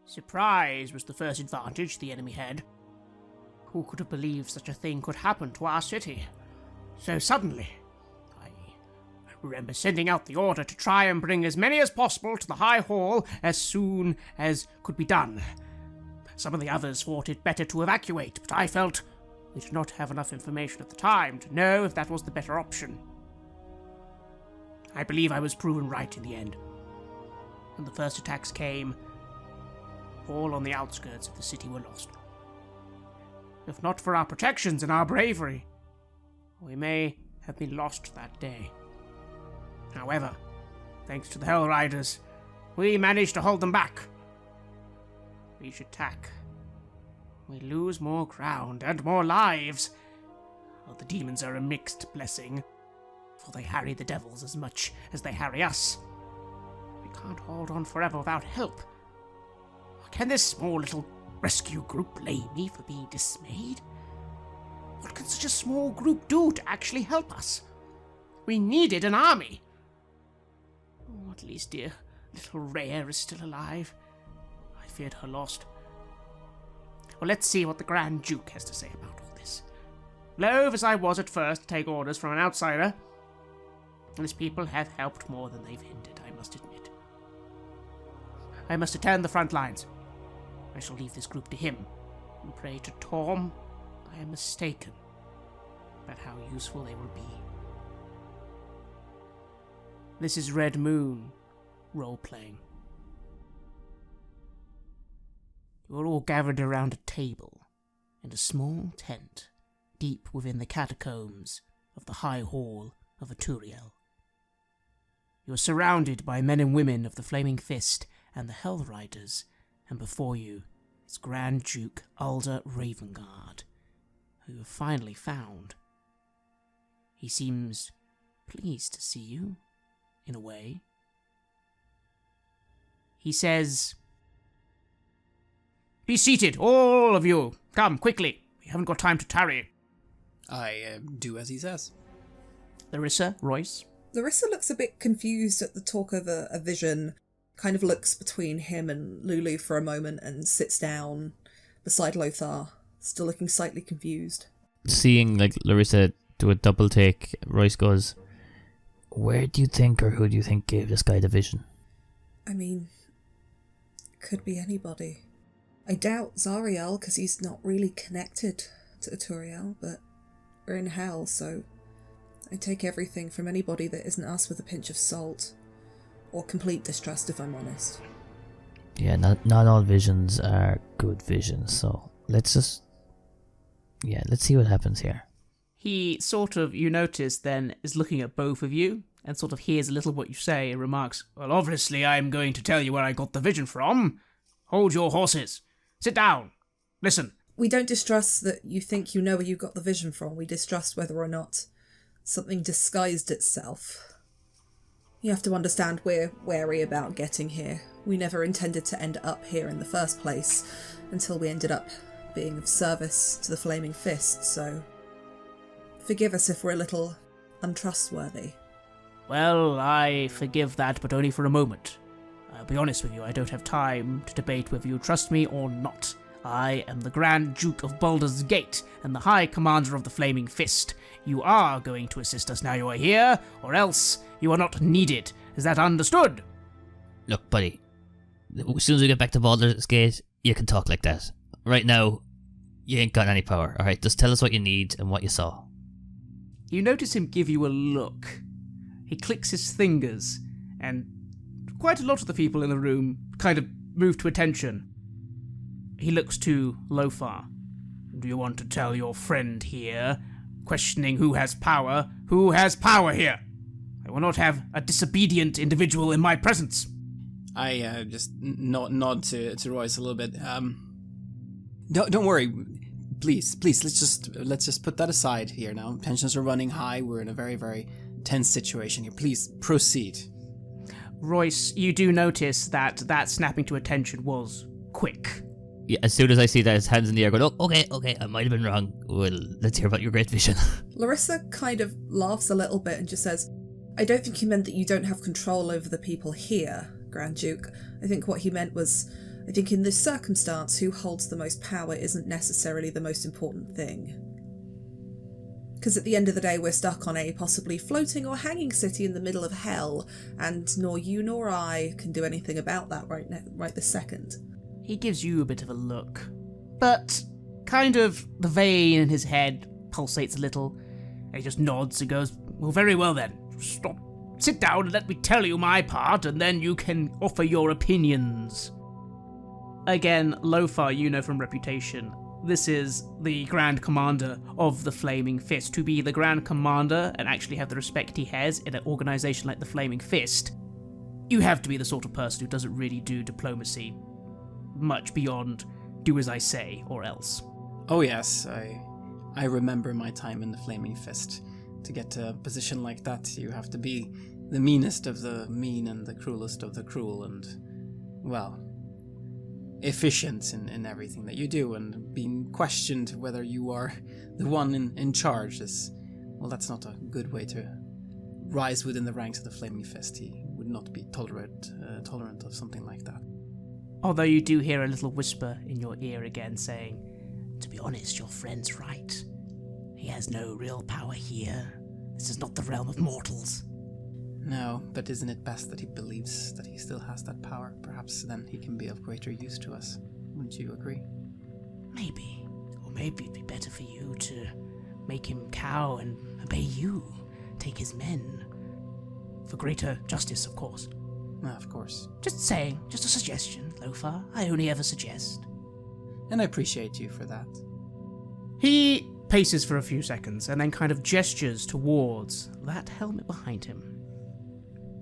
Surprise was the first advantage the enemy had. Who could have believed such a thing could happen to our city so suddenly? I remember sending out the order to try and bring as many as possible to the High Hall as soon as could be done. Some of the others thought it better to evacuate, but I felt we did not have enough information at the time to know if that was the better option. I believe I was proven right in the end. When the first attacks came, all on the outskirts of the city were lost. If not for our protections and our bravery, we may have been lost that day. However, thanks to the Hell Riders, we managed to hold them back. Each attack, we lose more ground and more lives. Well, the demons are a mixed blessing, for they harry the devils as much as they harry us. We can't hold on forever without help. Can this small little rescue group blame me for being dismayed? What can such a small group do to actually help us? We needed an army. Oh, at least dear little Rhea is still alive. I feared her lost. Well, let's see what the Grand Duke has to say about all this. Loath as I was at first to take orders from an outsider, these people have helped more than they've hindered, I must admit. I must attend the front lines. I shall leave this group to him, and pray to Torm I am mistaken about how useful they will be. This is Red Moon, role-playing. You are all gathered around a table in a small tent deep within the catacombs of the High Hall of Aturiel. You are surrounded by men and women of the Flaming Fist and the Hell Riders, and before you is Grand Duke Alder Ravengard, who you have finally found. He seems pleased to see you, in a way. He says, "Be seated, all of you. Come, quickly. We haven't got time to tarry." I do as he says. Larissa, Royce. Larissa looks a bit confused at the talk of a vision, kind of looks between him and Lulu for a moment and sits down beside Lothar, still looking slightly confused. Seeing Larissa do a double take, Royce goes, "Where do you think, or who do you think gave this guy the vision?" I mean, could be anybody. I doubt Zariel, because he's not really connected to Aturiel, but we're in hell, so I take everything from anybody that isn't us with a pinch of salt. Or complete distrust, if I'm honest. Yeah, not all visions are good visions, so let's see what happens here. He sort of, you notice then, is looking at both of you, and sort of hears a little what you say, and remarks, "Well, obviously I'm going to tell you where I got the vision from. Hold your horses. Sit down. Listen." We don't distrust that you think you know where you got the vision from. We distrust whether or not something disguised itself. You have to understand we're wary about getting here. We never intended to end up here in the first place until we ended up being of service to the Flaming Fist, so forgive us if we're a little untrustworthy. Well, I forgive that, but only for a moment. I'll be honest with you, I don't have time to debate whether you trust me or not. I am the Grand Duke of Baldur's Gate and the High Commander of the Flaming Fist. You are going to assist us now you are here, or else you are not needed. Is that understood? Look, buddy, as soon as we get back to Baldur's Gate, you can talk like that. Right now, you ain't got any power, alright? Just tell us what you need and what you saw. You notice him give you a look. He clicks his fingers, and quite a lot of the people in the room kind of move to attention. He looks to Lothar. "Do you want to tell your friend here, questioning who has power here? I will not have a disobedient individual in my presence." I just nod to Royce a little bit. Don't worry, please. Let's just put that aside here now. Tensions are running high. We're in a very, very tense situation here. Please proceed. Royce, you do notice that snapping to attention was quick. Yeah, as soon as I see that his hands in the air, going, "Oh, okay, I might have been wrong. Well, let's hear about your great vision." Larissa kind of laughs a little bit and just says, "I don't think he meant that you don't have control over the people here, Grand Duke. I think what he meant was I think in this circumstance, who holds the most power isn't necessarily the most important thing. Because at the end of the day, we're stuck on a possibly floating or hanging city in the middle of hell, and nor you nor I can do anything about that right this second. He gives you a bit of a look, but kind of the vein in his head pulsates a little. He just nods and goes, "Well, very well then. Sit down and let me tell you my part, and then you can offer your opinions." Again, Lothar, you know from reputation, this is the Grand Commander of the Flaming Fist. To be the Grand Commander and actually have the respect he has in an organisation like the Flaming Fist, you have to be the sort of person who doesn't really do diplomacy much beyond do as I say or else. Oh yes, I remember my time in the Flaming Fist. To get to a position like that, you have to be the meanest of the mean and the cruelest of the cruel and, well, efficient in everything that you do, and being questioned whether you are the one in charge is, well, that's not a good way to rise within the ranks of the Flaming Fist. He would not be tolerant of something like that. Although you do hear a little whisper in your ear again saying, "To be honest, your friend's right. He has no real power here. This is not the realm of mortals." No, but isn't it best that he believes that he still has that power? Perhaps then he can be of greater use to us. Wouldn't you agree? Maybe. Or maybe it'd be better for you to make him cow and obey you. Take his men. For greater justice, of course. Of course. Just saying. Just a suggestion, Lothar. I only ever suggest. And I appreciate you for that. He paces for a few seconds and then kind of gestures towards that helmet behind him.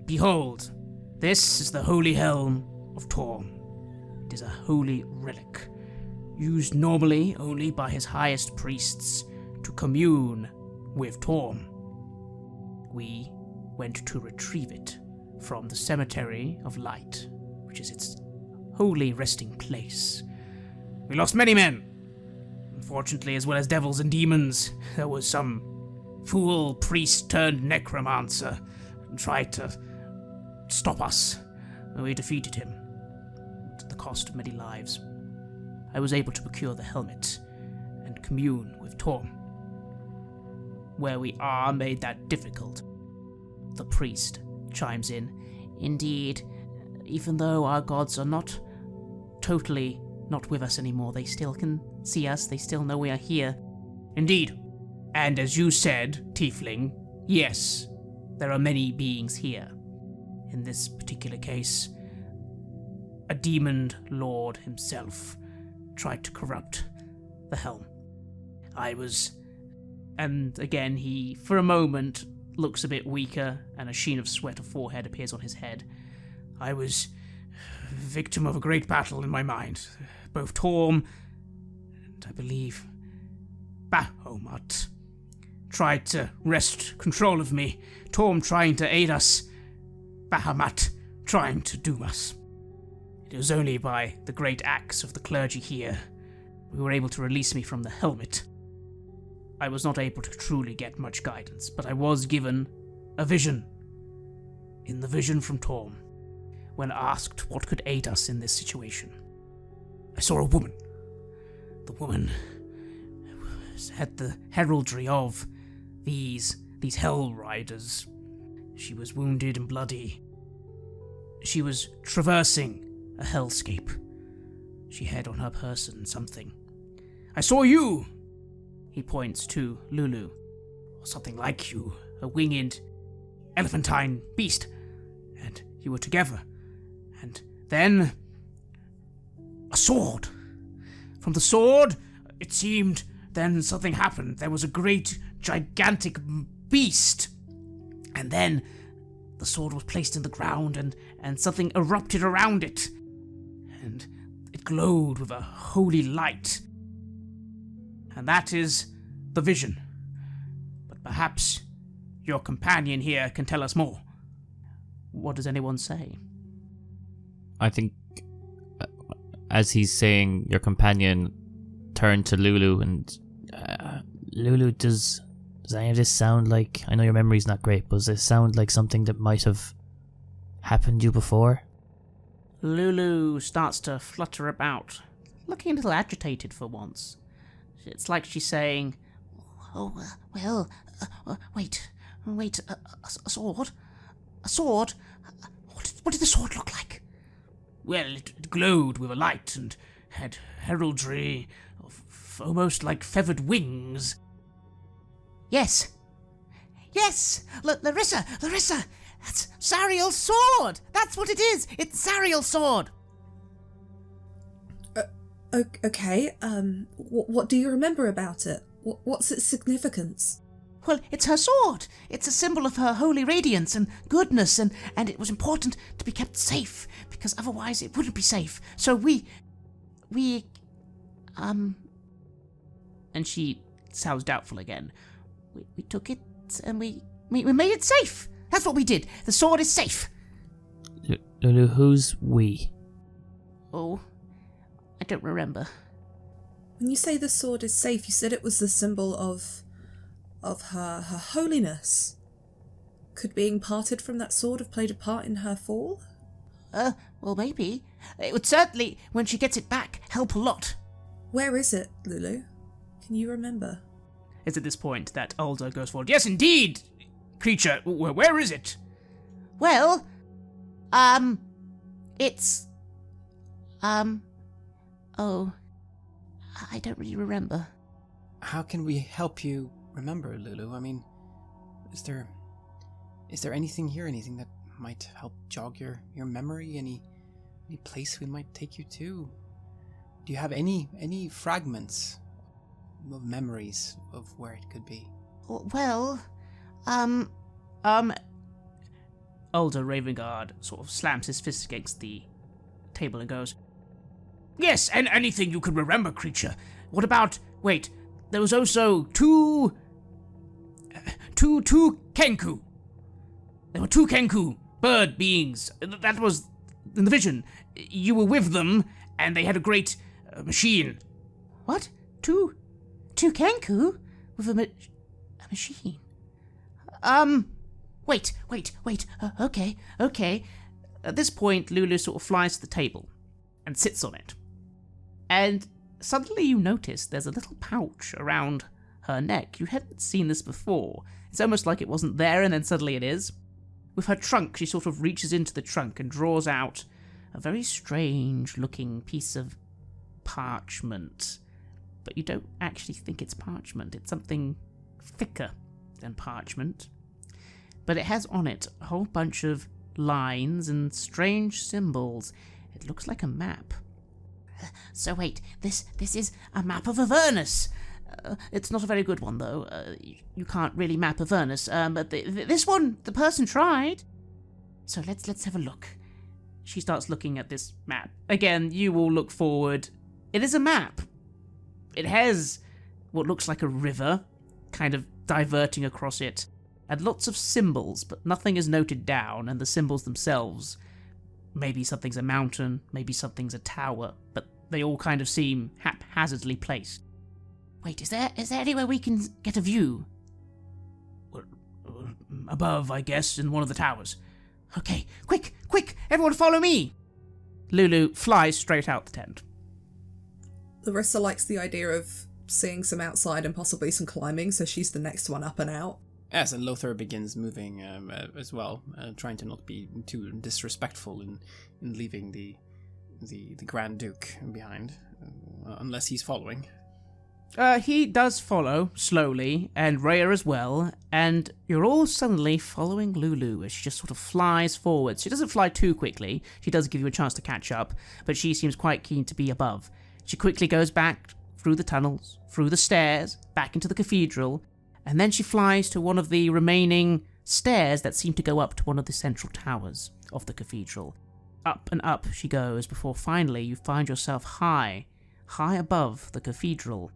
"Behold, this is the holy helm of Torm. It is a holy relic, used normally only by his highest priests to commune with Torm. We went to retrieve it from the Cemetery of Light, which is its holy resting place. We lost many men, unfortunately, as well as devils and demons. There was some fool priest turned necromancer and tried to stop us, and we defeated him, at the cost of many lives. I was able to procure the helmet and commune with Torm. Where we are made that difficult." The priest chimes in, "Indeed, even though our gods are not totally not with us anymore, they still can see us, they still know we are here." "Indeed. And as you said, Tiefling, yes, there are many beings here. In this particular case, a demon lord himself tried to corrupt the helm. And again, he, for a moment, looks a bit weaker, and a sheen of sweat of forehead appears on his head. I was victim of a great battle in my mind. Both Torm and, I believe, Bahamut tried to wrest control of me. Torm trying to aid us, Bahamut trying to doom us. It was only by the great acts of the clergy here we were able to release me from the helmet. I was not able to truly get much guidance, but I was given a vision. In the vision from Torm, when asked what could aid us in this situation, I saw a woman. The woman had the heraldry of these Hell Riders. She was wounded and bloody. She was traversing a hellscape. She had on her person something. I saw you! He points to Lulu, or something like you, a winged elephantine beast, and you were together. And then a sword. From the sword, it seemed then something happened. There was a great, gigantic beast. And then the sword was placed in the ground and something erupted around it. And it glowed with a holy light. And that is the vision. But perhaps your companion here can tell us more. What does anyone say? I think, as he's saying, your companion turned to Lulu and... Lulu, does any of this sound like... I know your memory's not great, but does it sound like something that might have happened to you before? Lulu starts to flutter about, looking a little agitated for once. It's like she's saying, "Oh, well, wait, a sword? A sword? What did the sword look like?" "Well, it glowed with a light and had heraldry of almost like feathered wings." Yes, Larissa, that's Zariel's sword! That's what it is! It's Zariel's sword! Okay, what do you remember about it? What's its significance? Well, it's her sword. It's a symbol of her holy radiance and goodness, and it was important to be kept safe, because otherwise it wouldn't be safe. So we, and she sounds doubtful again. We took it, and we made it safe. That's what we did. The sword is safe. Lulu, who's we? Oh, I don't remember. When you say the sword is safe, you said it was the symbol of her holiness. Could being parted from that sword have played a part in her fall? Well, maybe. It would certainly, when she gets it back, help a lot. Where is it, Lulu? Can you remember? It's at this point that Alder goes forward. "Yes, indeed, creature. Where is it?" "Well, it's, oh, I don't really remember." How can we help you remember, Lulu? I mean, is there anything here, anything that might help jog your memory? Any place we might take you to? Do you have any fragments of memories of where it could be? Well, Alder Ravengard sort of slams his fist against the table and goes, "Yes, and anything you can remember, creature. What about, wait, there was also two Kenku. There were two Kenku, bird beings. That was in the vision. You were with them, and they had a great machine." "What? Two Kenku with a machine? Wait. Okay. At this point, Lulu sort of flies to the table and sits on it. And suddenly you notice there's a little pouch around her neck. You hadn't seen this before. It's almost like it wasn't there, and then suddenly it is. With her trunk, she sort of reaches into the trunk and draws out a very strange-looking piece of parchment. But you don't actually think it's parchment. It's something thicker than parchment. But it has on it a whole bunch of lines and strange symbols. It looks like a map. "So wait, this is a map of Avernus. It's not a very good one, though. You can't really map Avernus. But this one, the person tried. So let's have a look." She starts looking at this map. Again, you all look forward. It is a map. It has what looks like a river, kind of diverting across it, and lots of symbols, but nothing is noted down, and the symbols themselves, maybe something's a mountain, maybe something's a tower, but they all kind of seem haphazardly placed. "Wait, is there anywhere we can get a view?" "Well, above, I guess, in one of the towers." "Okay, quick, everyone follow me!" Lulu flies straight out the tent. Larissa likes the idea of seeing some outside and possibly some climbing, so she's the next one up and out. Yes, and Lothar begins moving as well, trying to not be too disrespectful in leaving the Grand Duke behind, unless he's following. He does follow, slowly, and Rhea as well, and you're all suddenly following Lulu as she just sort of flies forward. She doesn't fly too quickly, she does give you a chance to catch up, but she seems quite keen to be above. She quickly goes back through the tunnels, through the stairs, back into the cathedral, and then she flies to one of the remaining stairs that seem to go up to one of the central towers of the cathedral. Up and up she goes before finally you find yourself high above the cathedral.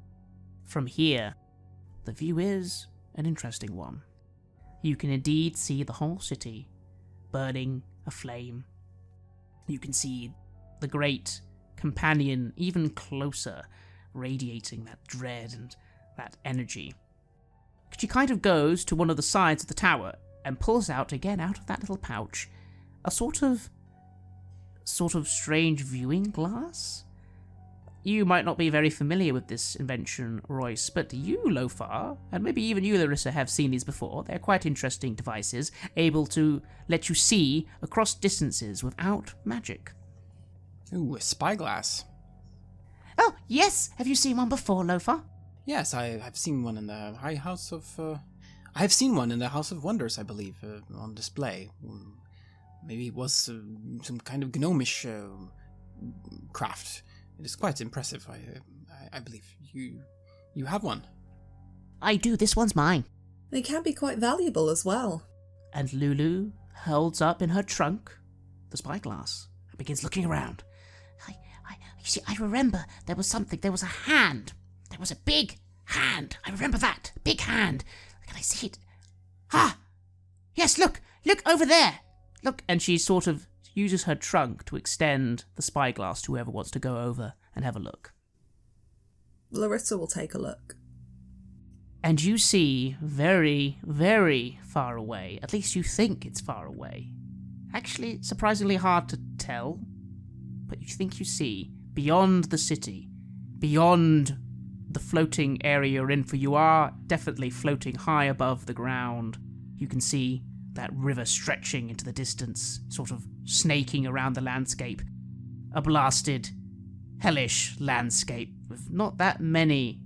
From here, the view is an interesting one. You can indeed see the whole city burning aflame. You can see the great companion even closer, radiating that dread and that energy. She kind of goes to one of the sides of the tower and pulls out, again out of that little pouch, a sort of sort of strange viewing glass. You might not be very familiar with this invention, Royce, but you, Lofar, and maybe even you, Larissa, have seen these before. They're quite interesting devices, able to let you see across distances without magic. Ooh, a spyglass. Oh, yes! Have you seen one before, Lofar? Yes, I've seen one in the House of... I have seen one in the House of Wonders, I believe, on display. Maybe it was some kind of gnomish craft. It is quite impressive. I believe you have one. I do. This one's mine. They can be quite valuable as well. And Lulu holds up in her trunk the spyglass and begins looking around. You see, I remember there was something. There was a hand. There was a big hand. I remember that. Big hand. Can I see it? Ah! Yes, look over there. Look. And she sort of uses her trunk to extend the spyglass to whoever wants to go over and have a look. Larissa will take a look. And you see very, very far away, at least you think it's far away. Actually, surprisingly hard to tell, but you think you see beyond the city, beyond the floating area you're in, for you are definitely floating high above the ground. You can see that river stretching into the distance, sort of snaking around the landscape. A blasted, hellish landscape with not that many,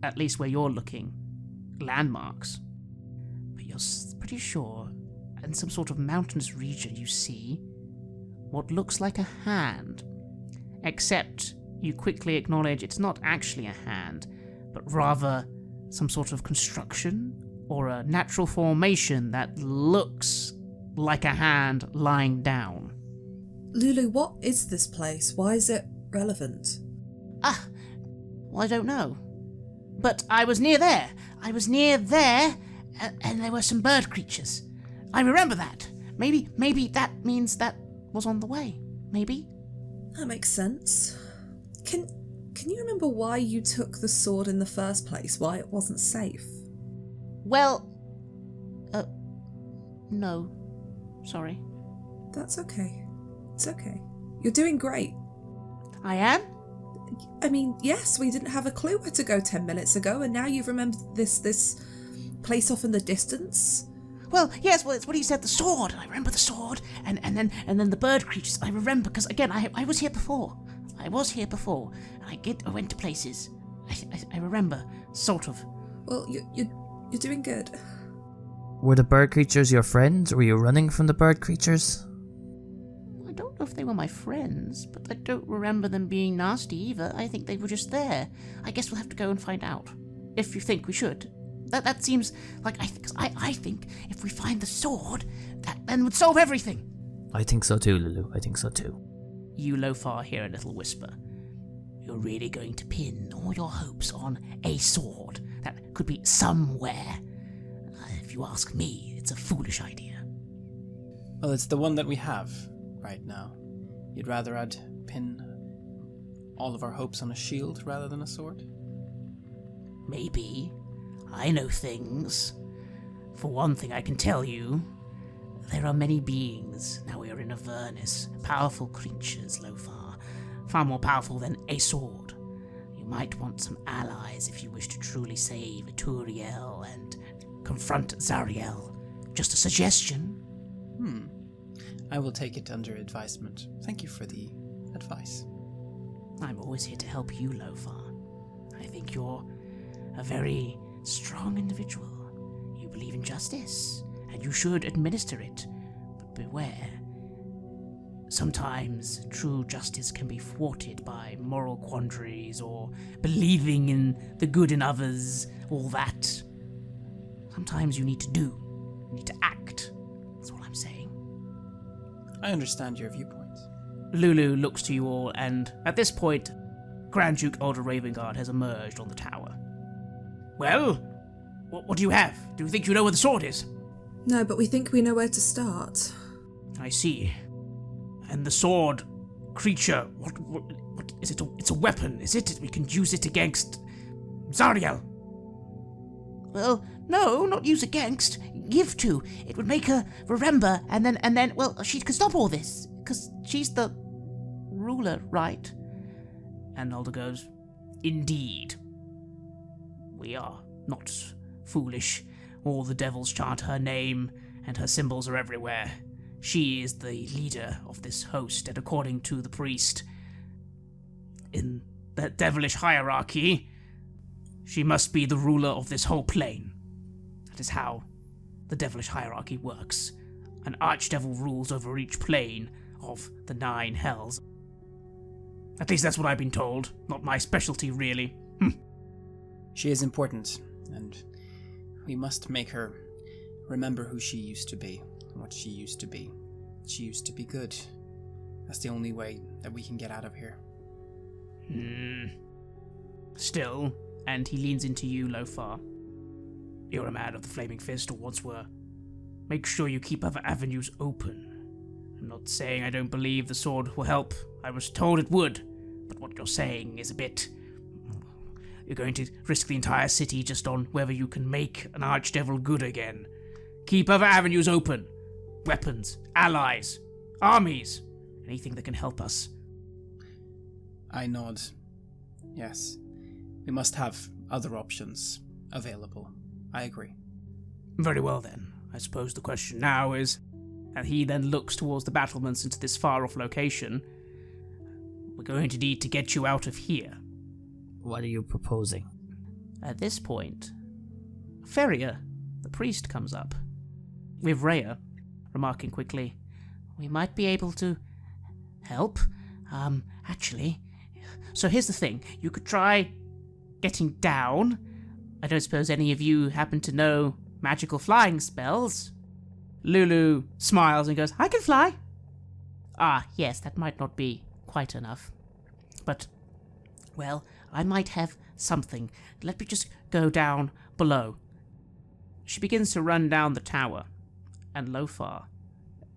at least where you're looking, landmarks. But you're pretty sure, in some sort of mountainous region, you see what looks like a hand. Except you quickly acknowledge it's not actually a hand, but rather some sort of construction or a natural formation that looks like a hand lying down. Lulu, what is this place? Why is it relevant? Well, I don't know. But I was near there. And there were some bird creatures. I remember that. Maybe that means that was on the way. Maybe? That makes sense. Can you remember why you took the sword in the first place? Why it wasn't safe? Well, no. Sorry. That's okay. It's okay. You're doing great. I am? I mean, yes, we didn't have a clue where to go 10 minutes ago, and now you've remembered this place off in the distance. Well, yes, it's what he said, the sword. I remember the sword, and then the bird creatures. I remember, because, again, I was here before. And I went to places. I remember, sort of. Well, you're doing good. Were the bird creatures your friends, or were you running from the bird creatures? I don't know if they were my friends, but I don't remember them being nasty either. I think they were just there. I guess we'll have to go and find out. If you think we should. That seems like... I think if we find the sword, that then would solve everything. I think so too, Lulu. I think so too. You, Lofar, hear a little whisper. You're really going to pin all your hopes on a sword that could be somewhere. If you ask me, it's a foolish idea. Well, it's the one that we have right now. You'd rather I'd pin all of our hopes on a shield rather than a sword? Maybe. I know things. For one thing, I can tell you, there are many beings, now we are in Avernus, powerful creatures, Lofar, far more powerful than a sword. You might want some allies if you wish to truly save Turiel and confront Zariel. Just a suggestion. I will take it under advisement. Thank you for the advice. I'm always here to help you, Lofar. I think you're a very strong individual. You believe in justice, and you should administer it. But beware. Sometimes true justice can be thwarted by moral quandaries or believing in the good in others, all that. Sometimes you need to do. You need to act. That's all I'm saying. I understand your viewpoint. Lulu looks to you all, and at this point, Grand Duke Alder Ravengard has emerged on the tower. Well, what do you have? Do you think you know where the sword is? No, but we think we know where to start. I see. And the sword creature, what is it? It's a weapon, is it? We can use it against Zariel. Well, no, not use against. Give to. It would make her remember, and then, well, she could stop all this. 'Cause she's the ruler, right? And Nolda goes, Indeed. We are not foolish. All the devils chant her name, and her symbols are everywhere. She is the leader of this host, and according to the priest, in the devilish hierarchy, she must be the ruler of this whole plane. That is how the devilish hierarchy works. An archdevil rules over each plane of the 9 hells. At least that's what I've been told. Not my specialty, really. She is important, and we must make her remember who she used to be, what she used to be. She used to be good. That's the only way that we can get out of here. Still, and he leans into you, Lofar. You're a man of the Flaming Fist, or once were. Make sure you keep other avenues open. I'm not saying I don't believe the sword will help. I was told it would. But what you're saying is a bit... You're going to risk the entire city just on whether you can make an archdevil good again. Keep other avenues open. Weapons, allies, armies, anything that can help us. I nod. Yes. We must have other options available. I agree. Very well then. I suppose the question now is... And he then looks towards the battlements into this far-off location. We're going to need to get you out of here. What are you proposing? At this point, Feria, the priest, comes up, with Rhea, remarking quickly, We might be able to help. Actually, so here's the thing. You could try getting down. I don't suppose any of you happen to know magical flying spells. Lulu smiles and goes, I can fly. Ah, yes, that might not be quite enough. But, well, I might have something. Let me just go down below. She begins to run down the tower, and Lofar,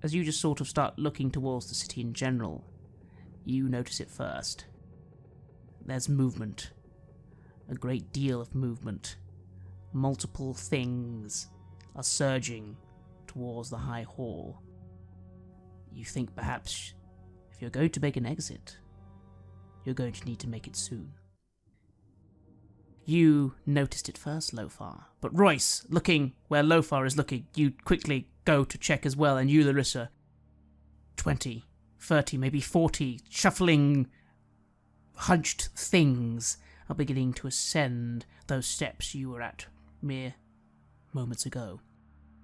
as you just sort of start looking towards the city in general, you notice it first. There's movement. A great deal of movement. Multiple things are surging towards the High Hall. You think perhaps if you're going to make an exit, you're going to need to make it soon. You noticed it first, Lofar, but Royce, looking where Lofar is looking, you quickly go to check as well, and you, Larissa, 20, 30, maybe 40 shuffling, hunched things are beginning to ascend those steps you were at mere moments ago.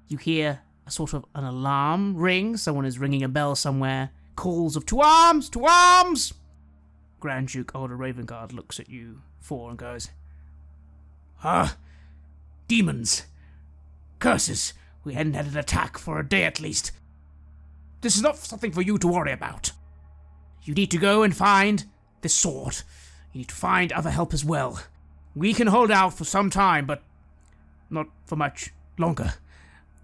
You hear a sort of an alarm ring. Someone is ringing a bell somewhere. Calls of, to arms! To arms! Grand Duke Alder Ravengard looks at you four and goes, demons! Curses! We hadn't had an attack for a day at least. This is not something for you to worry about. You need to go and find this sword. You need to find other help as well. We can hold out for some time, but not for much longer.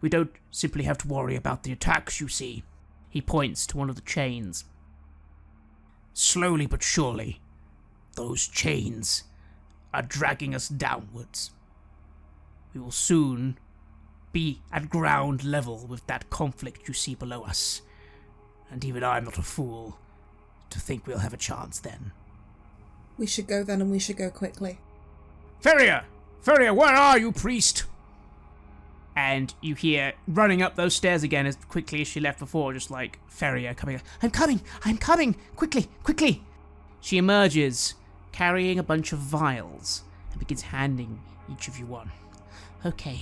We don't simply have to worry about the attacks, you see. He points to one of the chains. Slowly but surely, those chains are dragging us downwards. We will soon be at ground level with that conflict you see below us. And even I'm not a fool to think we'll have a chance then. We should go then, and we should go quickly. Feria! Feria, where are you, priest? And you hear, running up those stairs again as quickly as she left before, just like Feria coming, I'm coming, quickly. She emerges, carrying a bunch of vials, and begins handing each of you one. Okay,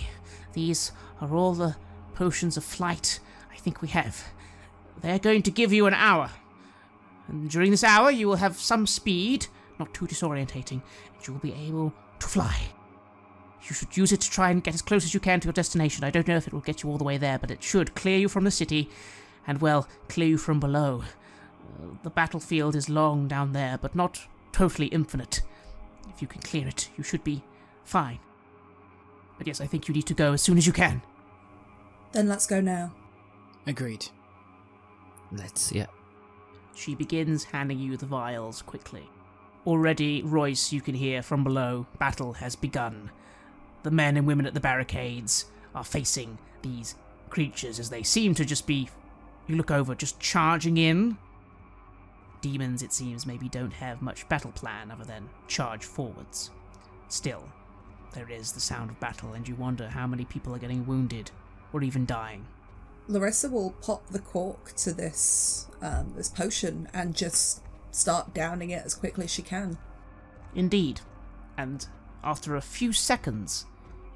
these are all the potions of flight I think we have. They're going to give you an hour. And during this hour, you will have some speed, not too disorientating, and you will be able to fly. You should use it to try and get as close as you can to your destination. I don't know if it will get you all the way there, but it should clear you from the city, and, well, clear you from below. The battlefield is long down there, but not totally infinite. If you can clear it, you should be fine. But yes, I think you need to go as soon as you can. Then let's go now. Agreed. Yeah. She begins handing you the vials quickly. Already, Royce, you can hear from below, battle has begun. The men and women at the barricades are facing these creatures as they seem to just be You look over, just charging in. Demons, it seems, maybe don't have much battle plan other than charge forwards. Still, there is the sound of battle, and you wonder how many people are getting wounded, or even dying. Larissa will pop the cork to this potion and just start downing it as quickly as she can. Indeed, and after a few seconds,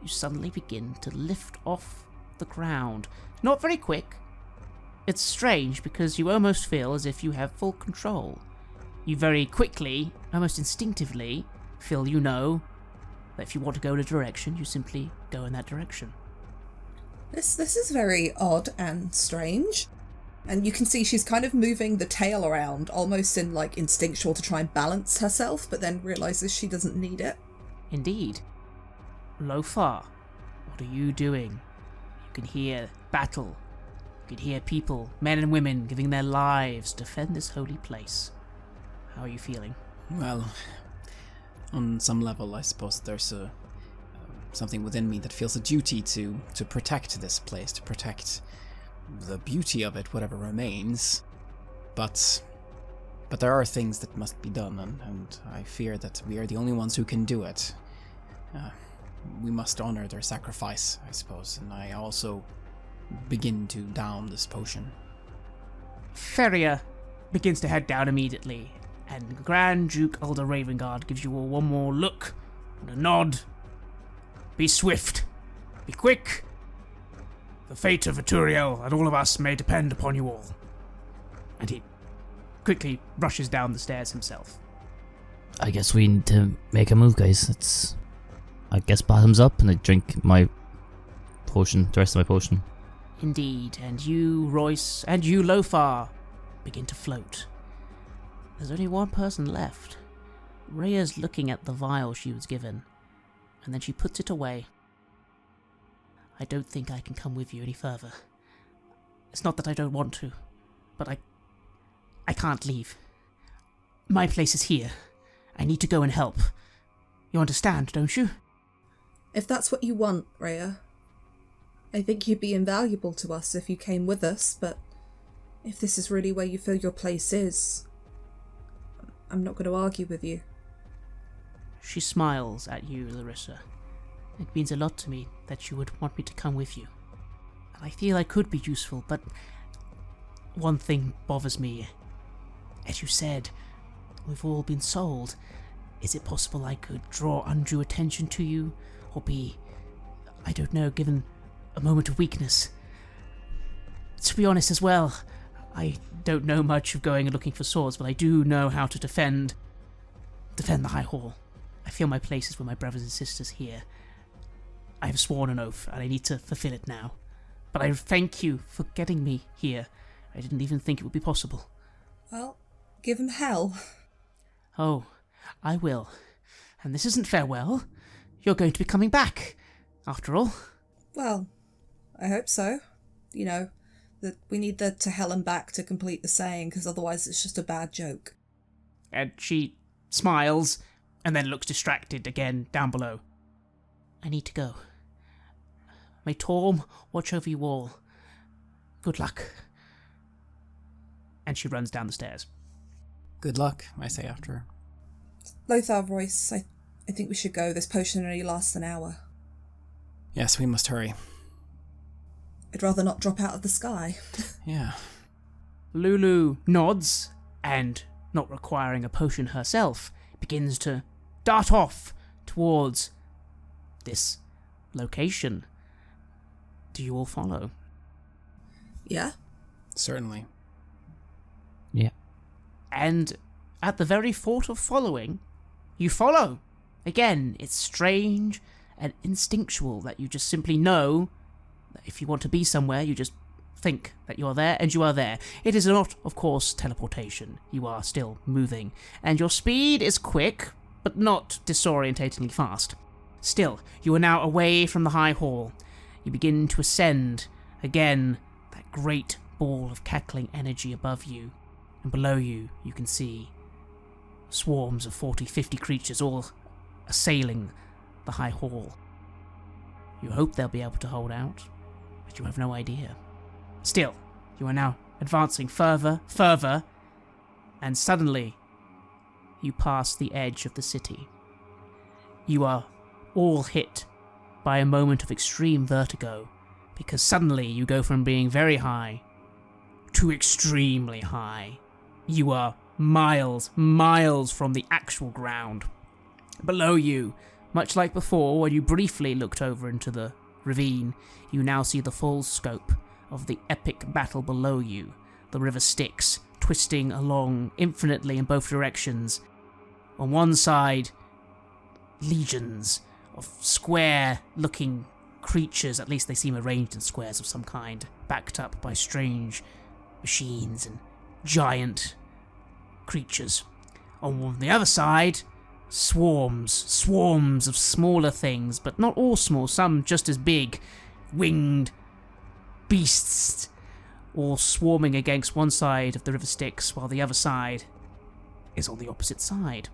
you suddenly begin to lift off the ground. Not very quick. It's strange because you almost feel as if you have full control. You very quickly, almost instinctively, feel you know that if you want to go in a direction, you simply go in that direction. This is very odd and strange. And you can see she's kind of moving the tail around, almost in like instinctual to try and balance herself, but then realizes she doesn't need it. Indeed. Lofar, what are you doing? You can hear battle. You can hear people, men and women, giving their lives to defend this holy place. How are you feeling? Well, on some level, I suppose there's something within me that feels a duty to protect this place, to protect the beauty of it, whatever remains. But there are things that must be done, and I fear that we are the only ones who can do it. We must honor their sacrifice, I suppose, and I also begin to down this potion. Feria begins to head down immediately, and Grand Duke Ulder Ravengard gives you all one more look and a nod. Be swift. Be quick. The fate of Vituriel and all of us may depend upon you all. And he quickly rushes down the stairs himself. I guess we need to make a move, guys. I guess bottoms up, and I drink my potion, the rest of my potion. Indeed, and you, Royce, and you, Lofar, begin to float. There's only one person left. Rhea's looking at the vial she was given, and then she puts it away. I don't think I can come with you any further. It's not that I don't want to, but I can't leave. My place is here. I need to go and help. You understand, don't you? If that's what you want, Rhea, I think you'd be invaluable to us if you came with us, but if this is really where you feel your place is, I'm not going to argue with you. She smiles at you, Larissa. It means a lot to me that you would want me to come with you. I feel I could be useful, but one thing bothers me. As you said, we've all been sold. Is it possible I could draw undue attention to you, or be, I don't know, given a moment of weakness? To be honest as well, I don't know much of going and looking for swords, but I do know how to defend the High Hall. I feel my place is with my brothers and sisters here. I have sworn an oath, and I need to fulfill it now. But I thank you for getting me here. I didn't even think it would be possible. Well, give him hell. Oh, I will. And this isn't farewell. You're going to be coming back, after all. Well, I hope so. You know, that we need the to hell and back to complete the saying, because otherwise it's just a bad joke. And she smiles, and then looks distracted again down below. I need to go. May Torm watch over you all. Good luck. And she runs down the stairs. Good luck, I say after her. Lothar, Royce, I think we should go. This potion only lasts an hour. Yes, we must hurry. I'd rather not drop out of the sky. Yeah. Lulu nods, and, not requiring a potion herself, begins to dart off towards this location. Do you all follow? Yeah? Certainly. Yeah. And at the very thought of following, you follow. Again, it's strange and instinctual that you just simply know that if you want to be somewhere, you just think that you're there, and you are there. It is not, of course, teleportation. You are still moving, and your speed is quick, but not disorientatingly fast. Still, you are now away from the High Hall. You begin to ascend. Again, that great ball of cackling energy above you, and below you, you can see swarms of 40, 50 creatures all assailing the High Hall. You hope they'll be able to hold out, but you have no idea. Still, you are now advancing further, and suddenly you pass the edge of the city. You are all hit by a moment of extreme vertigo, because suddenly you go from being very high to extremely high. You are miles from the actual ground. Below you, much like before when you briefly looked over into the ravine, you now see the full scope of the epic battle below you. The river Styx twisting along infinitely in both directions. On one side, legions of square-looking creatures, at least they seem arranged in squares of some kind, backed up by strange machines and giant creatures. On the other side, swarms of smaller things, but not all small, some just as big, winged beasts, all swarming against one side of the river Styx, while the other side is on the opposite side.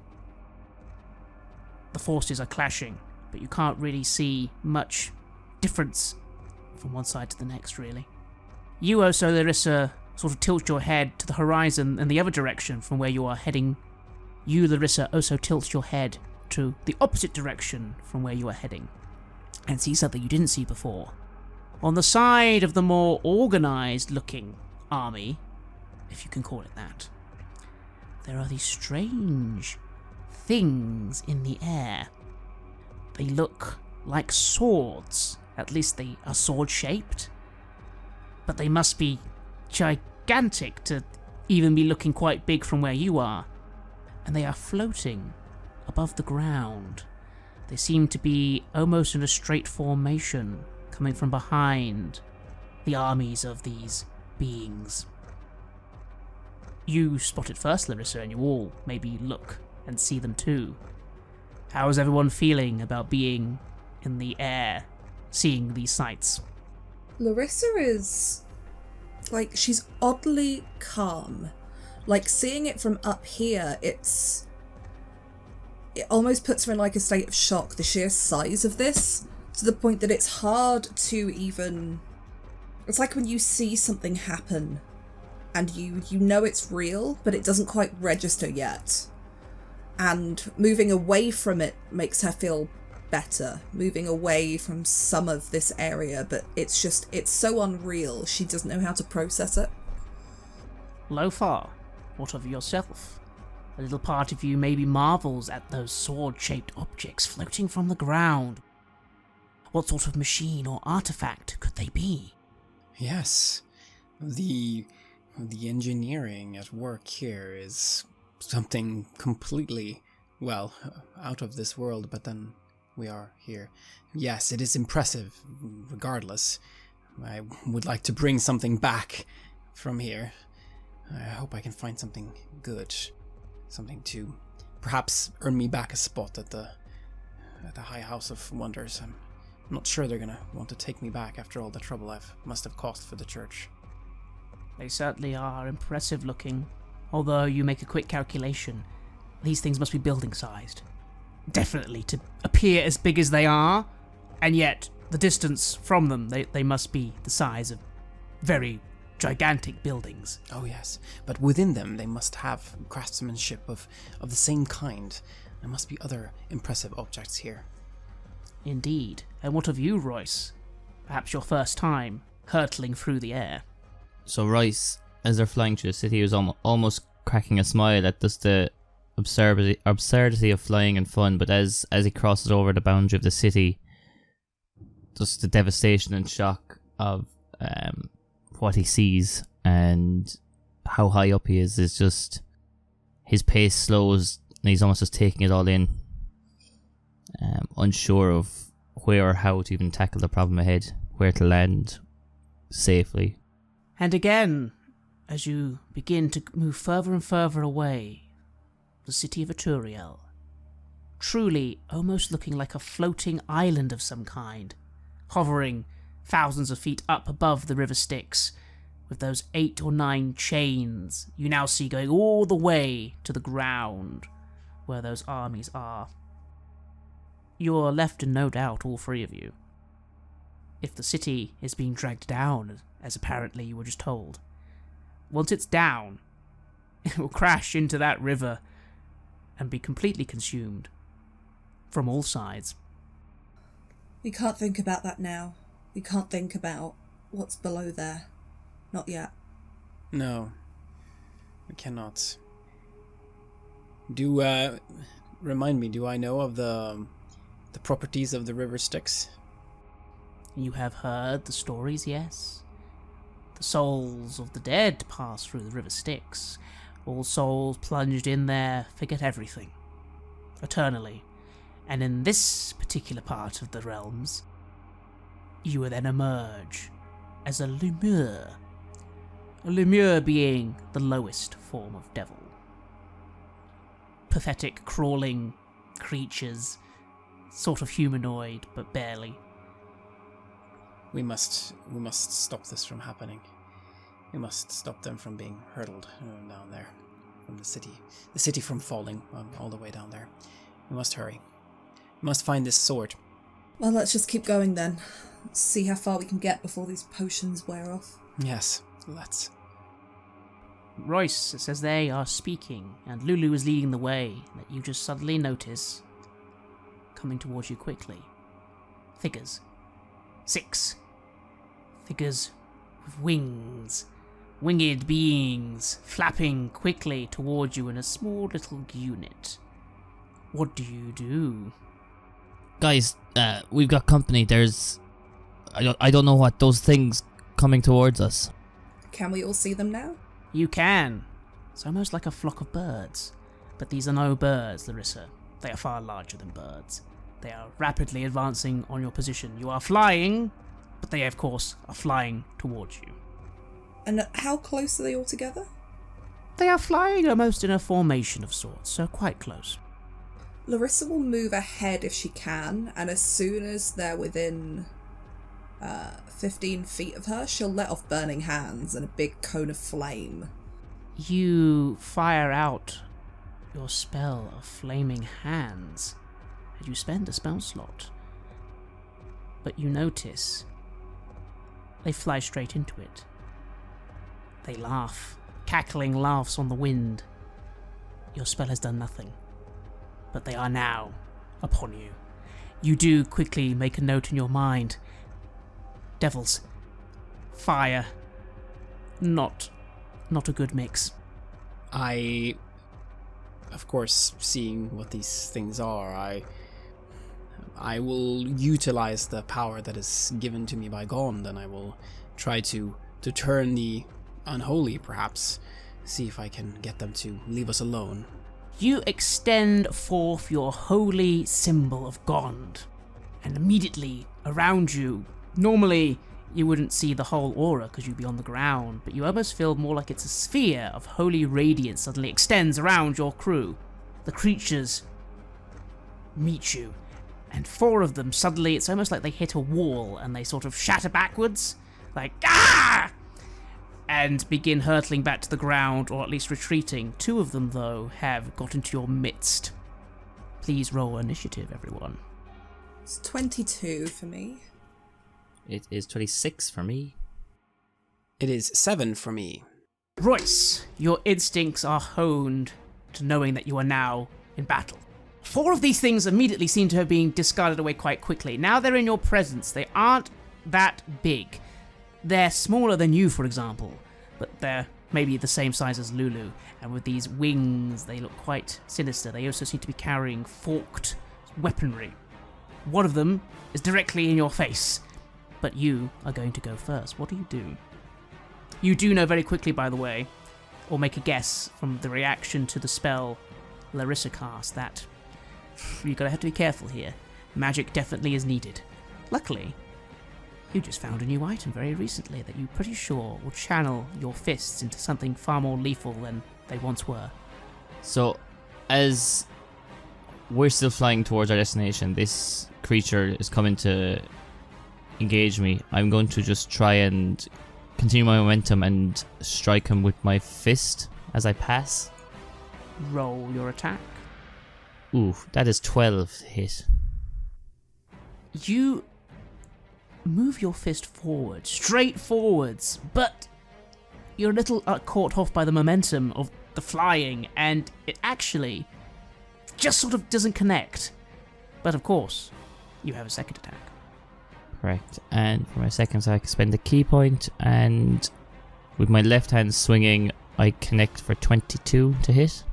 The forces are clashing, but you can't really see much difference from one side to the next, really. You also, Larissa, sort of tilt your head to the horizon in the other direction from where you are heading. You, Larissa, also tilt your head to the opposite direction from where you are heading, and see something you didn't see before. On the side of the more organised-looking army, if you can call it that, there are these strange things in the air. They look like swords. At least they are sword-shaped. But they must be gigantic to even be looking quite big from where you are. And they are floating above the ground. They seem to be almost in a straight formation, coming from behind the armies of these beings. You spot it first, Larissa, and you all maybe look and see them too. How is everyone feeling about being in the air, seeing these sights? Larissa is, she's oddly calm. Seeing it from up here, it almost puts her in a state of shock, the sheer size of this, to the point that it's hard to even... It's like when you see something happen, and you know it's real, but it doesn't quite register yet. And moving away from it makes her feel better, moving away from some of this area, but it's so unreal, she doesn't know how to process it. Lofar, what of yourself? A little part of you maybe marvels at those sword-shaped objects floating from the ground. What sort of machine or artifact could they be? Yes, the engineering at work here is something completely, out of this world, but then we are here. Yes, it is impressive, regardless. I would like to bring something back from here. I hope I can find something good. Something to perhaps earn me back a spot at the High House of Wonders. I'm not sure they're gonna want to take me back after all the trouble I must have caused for the church. They certainly are impressive looking. Although you make a quick calculation, these things must be building-sized. Definitely, to appear as big as they are, and yet the distance from them, they must be the size of very gigantic buildings. Oh yes, but within them they must have craftsmanship of the same kind. There must be other impressive objects here. Indeed. And what of you, Royce? Perhaps your first time hurtling through the air. So Royce, as they're flying through the city, was almost cracking a smile at just the absurdity of flying and fun, but as he crosses over the boundary of the city, just the devastation and shock of what he sees and how high up he is just, his pace slows and he's almost just taking it all in, unsure of where or how to even tackle the problem ahead, where to land safely. And again, as you begin to move further and further away, the city of Eturiel, truly almost looking like a floating island of some kind, hovering thousands of feet up above the river Styx, with those 8 or 9 chains you now see going all the way to the ground where those armies are. You're left in no doubt, all three of you. If the city is being dragged down, as apparently you were just told, once it's down, it will crash into that river and be completely consumed from all sides. We can't think about that now. We can't think about what's below there. Not yet. No, we cannot. Remind me, do I know of the properties of the river Styx? You have heard the stories, yes? The souls of the dead pass through the river Styx. All souls plunged in there forget everything, eternally. And in this particular part of the realms, you will then emerge as a lemure. A lemure being the lowest form of devil. Pathetic, crawling creatures, sort of humanoid, but barely. We must stop this from happening. We must stop them from being hurtled down there from the city from falling all the way down there. We must hurry. We must find this sword. Well, let's just keep going then. See how far we can get before these potions wear off. Yes, let's. Royce, as they are speaking, and Lulu is leading the way, that you just suddenly notice, coming towards you quickly, figures. 6 figures with wings, winged beings, flapping quickly towards you in a small little unit. What do you do? Guys, we've got company. There's... I don't know what those things coming towards us. Can we all see them now? You can. It's almost like a flock of birds. But these are no birds, Larissa. They are far larger than birds. They are rapidly advancing on your position. You are flying, but they, of course, are flying towards you. And how close are they all together? They are flying almost in a formation of sorts, so quite close. Larissa will move ahead if she can, and as soon as they're within 15 feet of her, she'll let off burning hands and a big cone of flame. You fire out your spell of flaming hands, and you spend a spell slot. But you notice they fly straight into it. They laugh, cackling laughs on the wind. Your spell has done nothing, but they are now upon you. You do quickly make a note in your mind. Devils, fire, not a good mix. I, of course, seeing what these things are, I will utilize the power that is given to me by Gond, and I will try to turn the unholy, perhaps, see if I can get them to leave us alone. You extend forth your holy symbol of Gond, and immediately around you, normally you wouldn't see the whole aura because you'd be on the ground, but you almost feel more like it's a sphere of holy radiance suddenly extends around your crew. The creatures meet you, and 4 of them suddenly, it's almost like they hit a wall and they sort of shatter backwards, like, ah! And begin hurtling back to the ground, or at least retreating. 2 of them, though, have got into your midst. Please roll initiative, everyone. It's 22 for me. It is 26 for me. It is 7 for me. Royce, your instincts are honed to knowing that you are now in battle. 4 of these things immediately seem to have been discarded away quite quickly. Now they're in your presence. They aren't that big. They're smaller than you, for example, but they're maybe the same size as Lulu, and with these wings, they look quite sinister. They also seem to be carrying forked weaponry. One of them is directly in your face, but you are going to go first. What do? You do know very quickly, by the way, or make a guess from the reaction to the spell Larissa cast, that you're going to have to be careful here. Magic definitely is needed. Luckily, you just found a new item very recently that you're pretty sure will channel your fists into something far more lethal than they once were. So, as we're still flying towards our destination, this creature is coming to engage me. I'm going to just try and continue my momentum and strike him with my fist as I pass. Roll your attack. Ooh, that is 12 to hit. You move your fist forward, straight forwards, but you're a little caught off by the momentum of the flying, and it actually just sort of doesn't connect. But of course, you have a second attack. Correct. And for my second attack, I spend a key point, and with my left hand swinging, I connect for 22 to hit.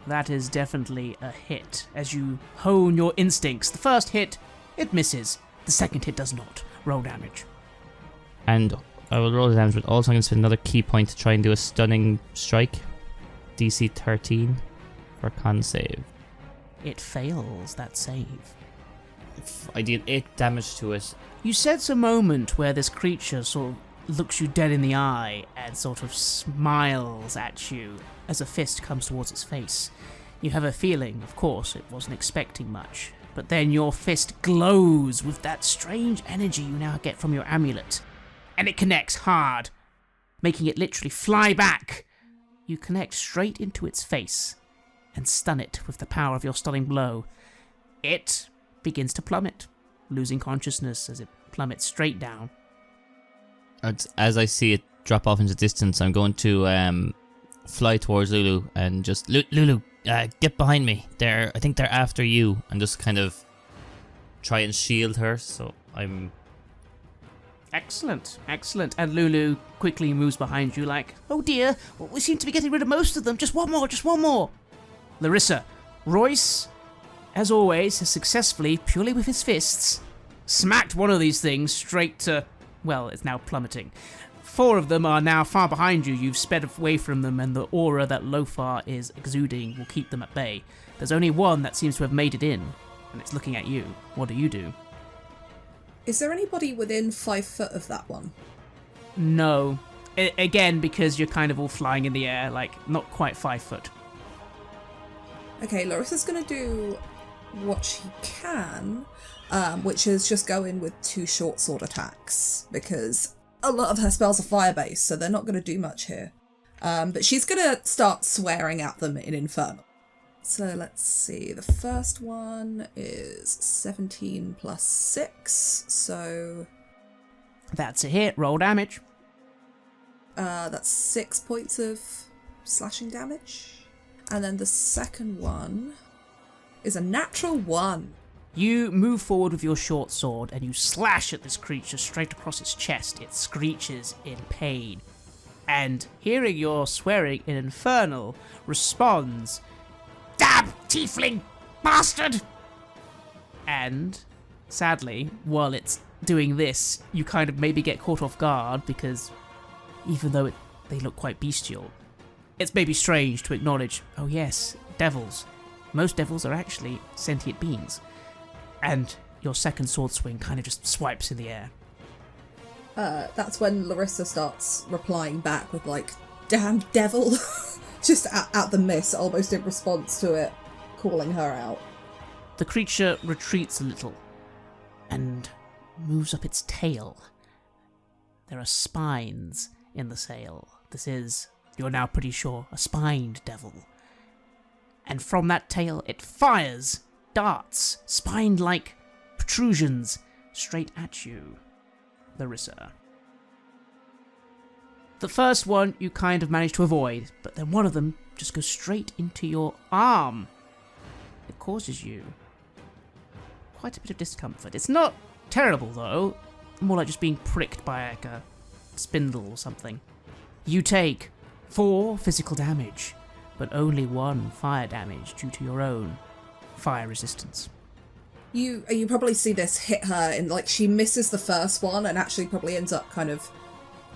That is definitely a hit. As you hone your instincts, the first hit, it misses. The second hit does not. Roll damage. And I will roll the damage, but also I'm going to spend another key point to try and do a stunning strike. DC 13 for con save. It fails that save. If I deal 8 damage to it. You sense a moment where this creature sort of looks you dead in the eye and sort of smiles at you as a fist comes towards its face. You have a feeling, of course, it wasn't expecting much, but then your fist glows with that strange energy you now get from your amulet, and it connects hard, making it literally fly back. You connect straight into its face and stun it with the power of your stunning blow. It begins to plummet, losing consciousness as it plummets straight down. As I see it drop off into distance, I'm going to fly towards Lulu and just, Lulu, get behind me. I think they're after you, and just kind of try and shield her. So I'm... Excellent, excellent. And Lulu quickly moves behind you like, oh dear, we seem to be getting rid of most of them. Just one more. Larissa, Royce, as always, has successfully, purely with his fists, smacked one of these things straight to, well, it's now plummeting. 4 of them are now far behind you. You've sped away from them, and the aura that Lofar is exuding will keep them at bay. There's only one that seems to have made it in, and it's looking at you. What do? Is there anybody within 5 foot of that one? No. Again, because you're kind of all flying in the air, like, not quite 5 foot. Okay, Larissa's going to do what she can, which is just go in with 2 short sword attacks, because a lot of her spells are fire-based, so they're not going to do much here. But she's going to start swearing at them in Infernal. So let's see, the first one is 17 plus 6, so... That's a hit, roll damage. That's 6 points of slashing damage. And then the second one is a natural 1. You move forward with your short sword and you slash at this creature straight across its chest. It screeches in pain. And hearing your swearing in Infernal, responds, "Damn tiefling bastard!" And, sadly, while it's doing this, you kind of maybe get caught off guard because even though they look quite bestial, it's maybe strange to acknowledge, oh yes, devils. Most devils are actually sentient beings. And your second sword swing kind of just swipes in the air. That's when Larissa starts replying back with like, "Damn devil," just at the miss, almost in response to it calling her out. The creature retreats a little and moves up its tail. There are spines in the sail. This is, you're now pretty sure, a spined devil. And from that tail it fires darts, spine-like protrusions, straight at you, Larissa. The first one you kind of manage to avoid, but then one of them just goes straight into your arm. It causes you quite a bit of discomfort. It's not terrible though, more like just being pricked by like a spindle or something. You take 4 physical damage, but only 1 fire damage due to your own fire resistance. You probably see this hit her and like she misses the first one and actually probably ends up kind of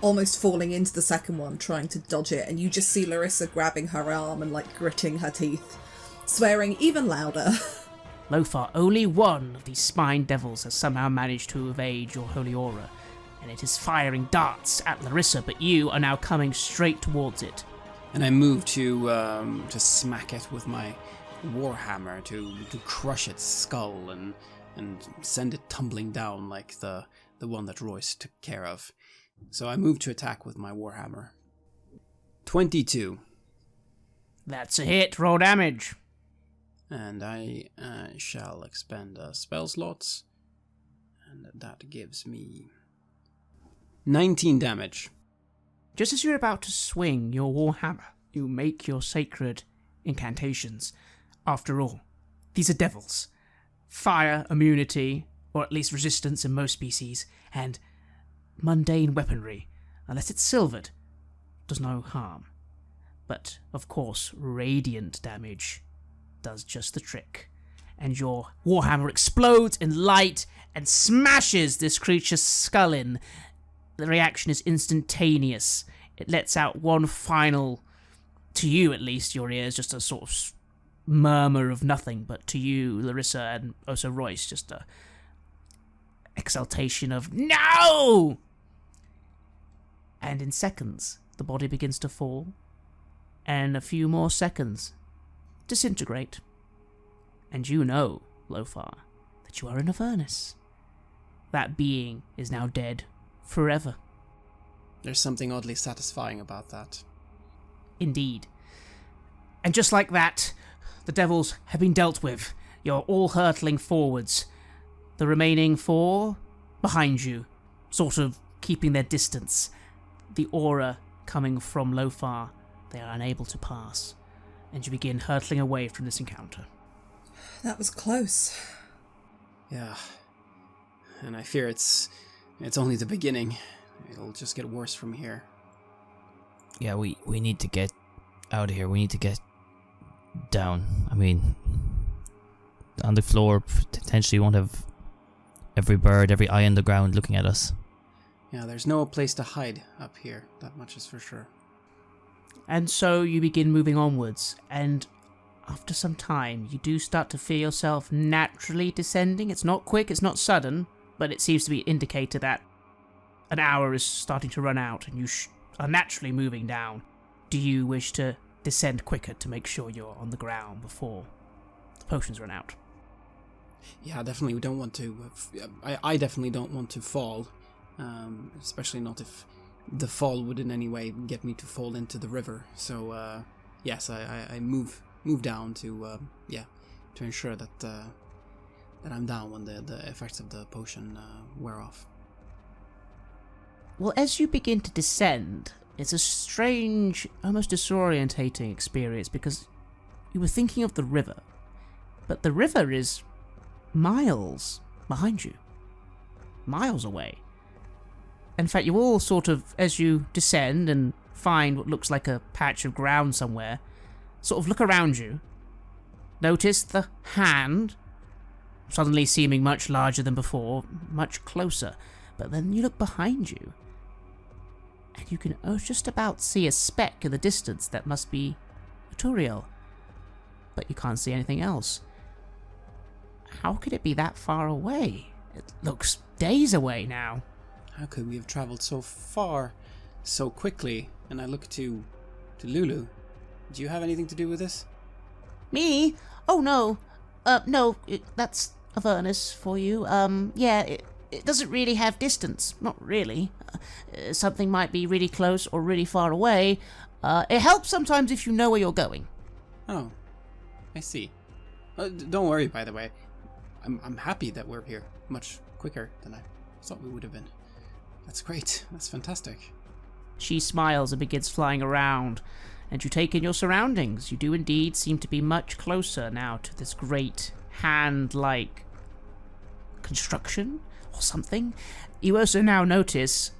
almost falling into the second one trying to dodge it, and you just see Larissa grabbing her arm and like gritting her teeth, swearing even louder. Lofar, only one of these spine devils has somehow managed to evade your holy aura, and it is firing darts at Larissa, but you are now coming straight towards it. And I move to smack it with my warhammer to crush its skull and send it tumbling down like the one that Royce took care of. So I move to attack with my warhammer. 22. That's a hit, roll damage. And I shall expend spell slots, and that gives me 19 damage. Just as you're about to swing your warhammer, you make your sacred incantations. After all, these are devils. Fire immunity, or at least resistance in most species, and mundane weaponry, unless it's silvered, does no harm. But, of course, radiant damage does just the trick. And your warhammer explodes in light and smashes this creature's skull in. The reaction is instantaneous. It lets out one final, to you at least, your ears, just a sort of murmur of nothing, but to you, Larissa, and also Royce, just a exultation of no! And in seconds, the body begins to fall, and a few more seconds, disintegrate. And you know, Lofar, that you are in Avernus. That being is now dead forever. There's something oddly satisfying about that. Indeed. And just like that, the devils have been dealt with. You're all hurtling forwards. The remaining 4 behind you, sort of keeping their distance. The aura coming from Lofar, they are unable to pass. And you begin hurtling away from this encounter. That was close. Yeah. And I fear it's only the beginning. It'll just get worse from here. Yeah, we need to get out of here. We need to get down. I mean, on the floor, potentially won't have every bird, every eye on the ground looking at us. Yeah, there's no place to hide up here. That much is for sure. And so you begin moving onwards, and after some time, you do start to feel yourself naturally descending. It's not quick, it's not sudden, but it seems to be an indicator that an hour is starting to run out, and you are naturally moving down. Do you wish to descend quicker to make sure you're on the ground before the potions run out? Yeah, definitely. We don't want to. I definitely don't want to fall, especially not if the fall would in any way get me to fall into the river. So yes, I move down to ensure that that I'm down when the effects of the potion wear off. Well, as you begin to descend, it's a strange, almost disorientating experience, because you were thinking of the river, but the river is miles behind you. Miles away. In fact, you all sort of, as you descend and find what looks like a patch of ground somewhere, sort of look around you, notice the hand, suddenly seeming much larger than before, much closer, but then you look behind you, and you can just about see a speck in the distance that must be Turiel, but you can't see anything else. How could it be that far away? It looks days away now. How could we have traveled so far, so quickly? And I look to Lulu. Do you have anything to do with this? Me? Oh no. No, that's Avernus for you. It doesn't really have distance. Not really. Something might be really close or really far away. It helps sometimes if you know where you're going. Oh, I see. Don't worry, by the way. I'm happy that we're here much quicker than I thought we would have been. That's great. That's fantastic. She smiles and begins flying around, and you take in your surroundings. You do indeed seem to be much closer now to this great hand-like construction or something. You also now notice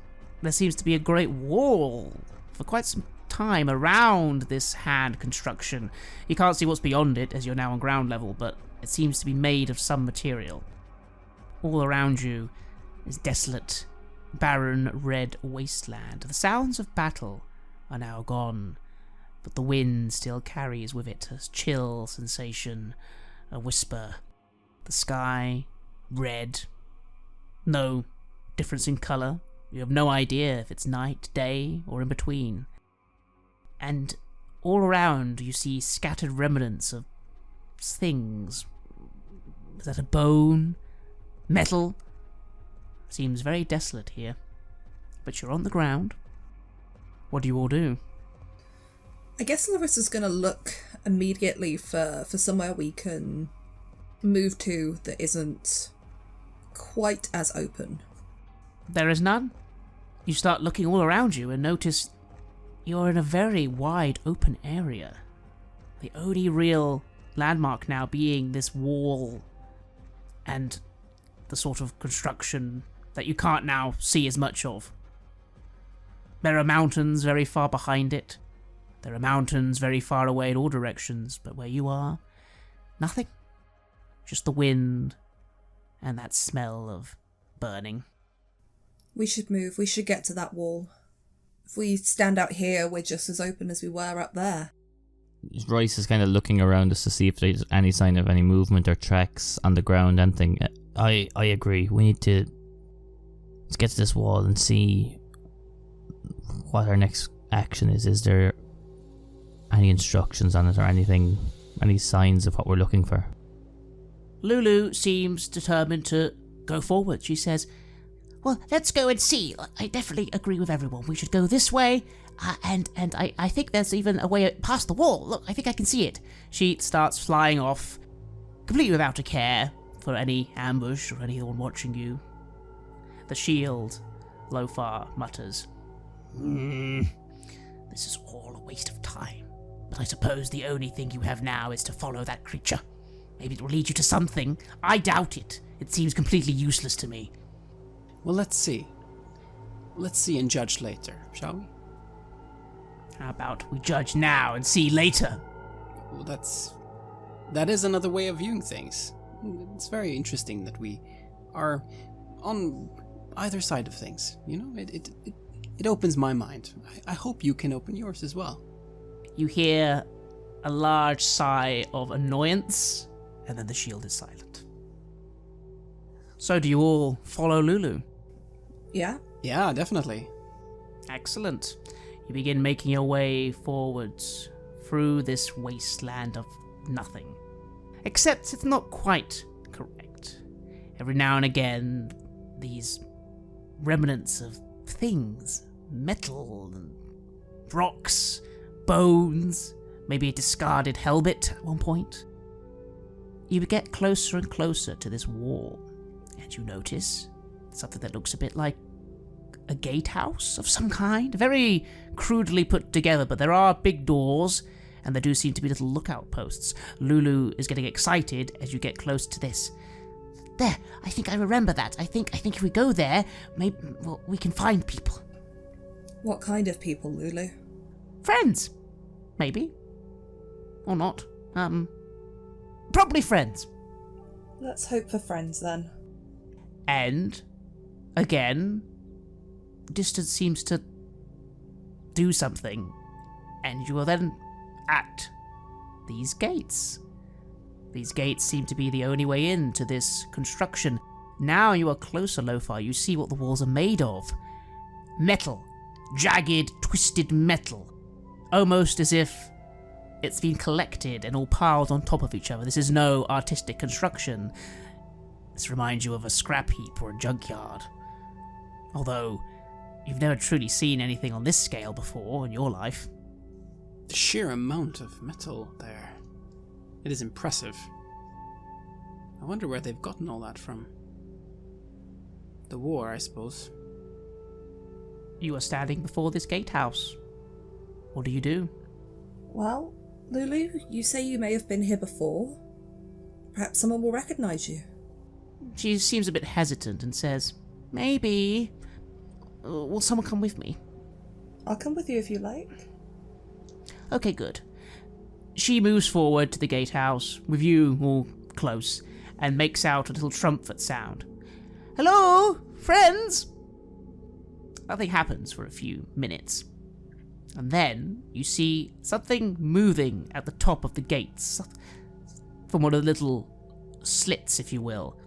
there seems to be a great wall for quite some time around this hand construction. You can't see what's beyond it as you're now on ground level, but it seems to be made of some material. All around you is desolate, barren, red wasteland. The sounds of battle are now gone, but the wind still carries with it a chill sensation, a whisper. The sky, red. No difference in colour. You have no idea if it's night, day, or in between. And all around you see scattered remnants of things. Is that a bone? Metal? Seems very desolate here. But you're on the ground. What do you all do? I guess Larissa's going to look immediately for somewhere we can move to that isn't quite as open. There is none. You start looking all around you and notice you're in a very wide open area. The only real landmark now being this wall and the sort of construction that you can't now see as much of. There are mountains very far behind it. There are mountains very far away in all directions, but where you are, nothing. Just the wind and that smell of burning. We should move. We should get to that wall. If we stand out here, we're just as open as we were up there. Royce is kind of looking around us to see if there's any sign of any movement or tracks on the ground, anything. I agree. We need to let's get to this wall and see what our next action is. Is there any instructions on it or anything, any signs of what we're looking for? Lulu seems determined to go forward. She says, well, let's go and see. I definitely agree with everyone. We should go this way, and I think there's even a way past the wall. Look, I think I can see it. She starts flying off, completely without a care for any ambush or anyone watching you. The shield, Lofar mutters, this is all a waste of time. But I suppose the only thing you have now is to follow that creature. Maybe it will lead you to something. I doubt it. It seems completely useless to me. Well, let's see. Let's see and judge later, shall we? How about we judge now and see later? Well, that is another way of viewing things. It's very interesting that we are on either side of things. You know, it opens my mind. I hope you can open yours as well. You hear a large sigh of annoyance, and then the shield is silent. So do you all follow Lulu? Yeah? Yeah, definitely. Excellent. You begin making your way forwards through this wasteland of nothing. Except it's not quite correct. Every now and again, these remnants of things, metal, and rocks, bones, maybe a discarded helmet at one point. You get closer and closer to this wall, and you notice something that looks a bit like a gatehouse of some kind. Very crudely put together, but there are big doors, and there do seem to be little lookout posts. Lulu is getting excited as you get close to this. There, I think I remember that. I think if we go there, maybe we can find people. What kind of people, Lulu? Friends. Maybe. Or not. Probably friends. Let's hope for friends then. And, again, distance seems to do something, and you are then at these gates. These gates seem to be the only way into this construction. Now you are closer, Lofar, you see what the walls are made of. Metal. Jagged, twisted metal. Almost as if it's been collected and all piled on top of each other. This is no artistic construction. This reminds you of a scrap heap or a junkyard. Although, you've never truly seen anything on this scale before in your life. The sheer amount of metal there. It is impressive. I wonder where they've gotten all that from. The war, I suppose. You are standing before this gatehouse. What do you do? Well, Lulu, you say you may have been here before. Perhaps someone will recognize you. She seems a bit hesitant and says, maybe. Will someone come with me? I'll come with you if you like. Okay, good. She moves forward to the gatehouse, with you all close, and makes out a little trumpet sound. Hello, friends! Nothing happens for a few minutes. And then you see something moving at the top of the gates, from one of the little slits, if you will.